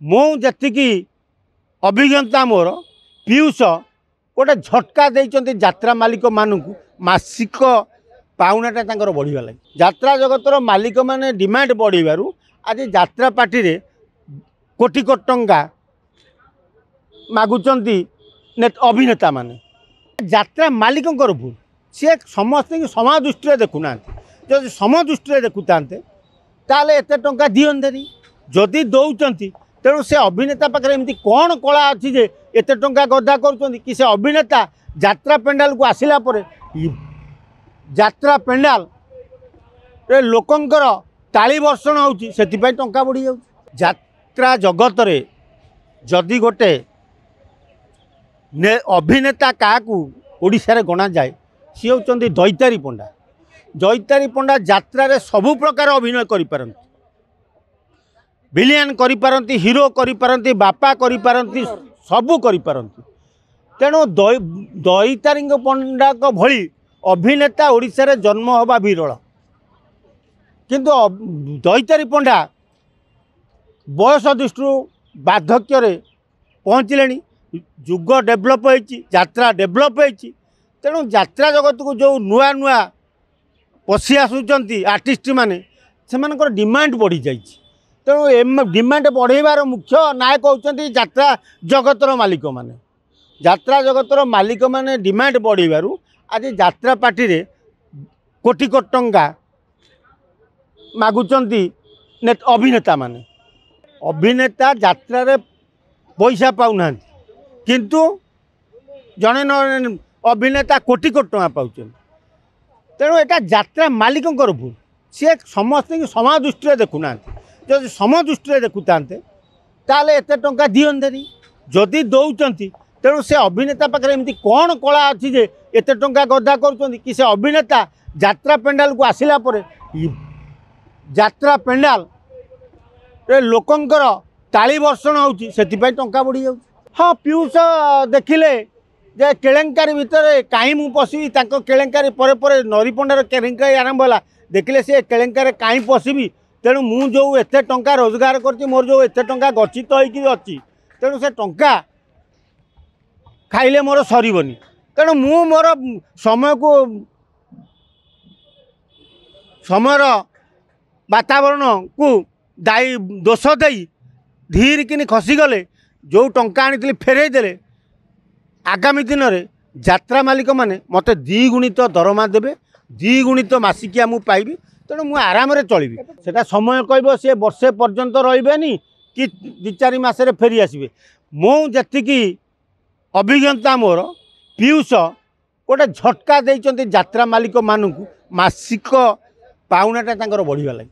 मु जी अभिज्ञता मोर पीयूष गोटे झटका देते यात्रा मालिक मानू मासिक पाउनाटा बढ़िया लगे। यात्रा जगतर मालिक मैंने डिमांड बढ़ आज यात्रा पार्टी रे कोटी कोटी टंका मागुंट अभिनेता माने। यात्रा मालिक भूल सी समस्त समाज दृष्टि देखुना जब समाज दृष्टि देखु था ताले एत टंका दियंते जदि दौरान तेणु से अभिनेता पाखे एमती कौन कला अच्छी जे एत टंका गदा कर से अभिनेता यात्रा पेंडाल को आसिला परे यात्रा पेंडाल रे लोकंकर ताली वर्षण होउची सेतिपई टंका बढ़ी जाउ। यात्रा जगत रे जदि गोटे अभिनेता क्या ओडिशा रे गणा जाए सी होचंदी दैतारी पंडा। दैतारी पंडा यात्रा रे सबु प्रकार अभिनय करि पारंती, विलियन करि पारंती, हीरो करि पारंती, बापा करि पारंती, सबु करि पारंती। तेणु दैतारी पंडा को भली अभिनेता ओडिशा रे जन्म होबा विरल, किंतु दैतारी पंडा बयस दृष्टि बार्धक्य रे पहुँचले। जुग डेभलप होती, यात्रा डेभलप होती, तेणु यात्रा जगत को जो नुआ नुआ पशि आसुचंती आर्टिस्ट माने सेमानकर डिमांड बढ़ी जाइए। तेणु डिमांड बढ़ेबार मुख्य नायक होचंती यात्रा जगतर मालिक माने। यात्रा जगतर मालिक माने डिमांड बढ़ेबारु आज यात्रा पार्टी रे कोटी कोटी टंका मागुचंती अभिनेता माने। अभिनेता यात्रा रे पैसा पाउना किंतु जड़े न अभिनेता कोटी कोटी टंका पाउछन। तेणु एटा यात्रा मालिक भूल सी समस्त समाज दृष्टि देखुना जब समाज दृष्टि देखु था ताले एत टंका दियंते जदि दौरान तेणु से अभिनेता पाखे एमती कौन कला अच्छी जे एत टंका गदा कर से अभिनेता यात्रा पेंडाल को आसिला परे यात्रा पेंडाल रे लोकंकर ताली वर्षण होउची सेतिपई टंका बढ़ी जाउ। हाँ पीयूष देखिले जे केलेंकारी भितर कहीं मु पशिबी तांको केलेंकारी परे परे नरी पंडार केलेंकारी आरंभ होला देखिले से केलेंकारी कहीं पशिबी। तेणु मु जो एत टंका रोजगार करती मोर जो एत टंका गच्छित होइकी अछि तेणु से टंका खाइले मोर सरीबनी। तेणु मु मोर समय को समयर वातावरण को दायी दोष दे धीर किनी खसीगले जो टंका आनी फेरई देले आगामी दिन में यात्रा मालिक माने मते द्विगुणित दरमा देवे, द्विगुणित मासिकिया मु पाइबी। तेणु मु आराम रे चलिबी। सेटा समय कहबो से वर्षे पर्यंत रहिबेनी कि 2-4 मासरे फेरी आसबे। मु जतिकी अभिज्ञता मोर पीयूष गोटे झटका देते यात्रा मालिक मानू मासिक पाउनाटा बढ़िया लगे।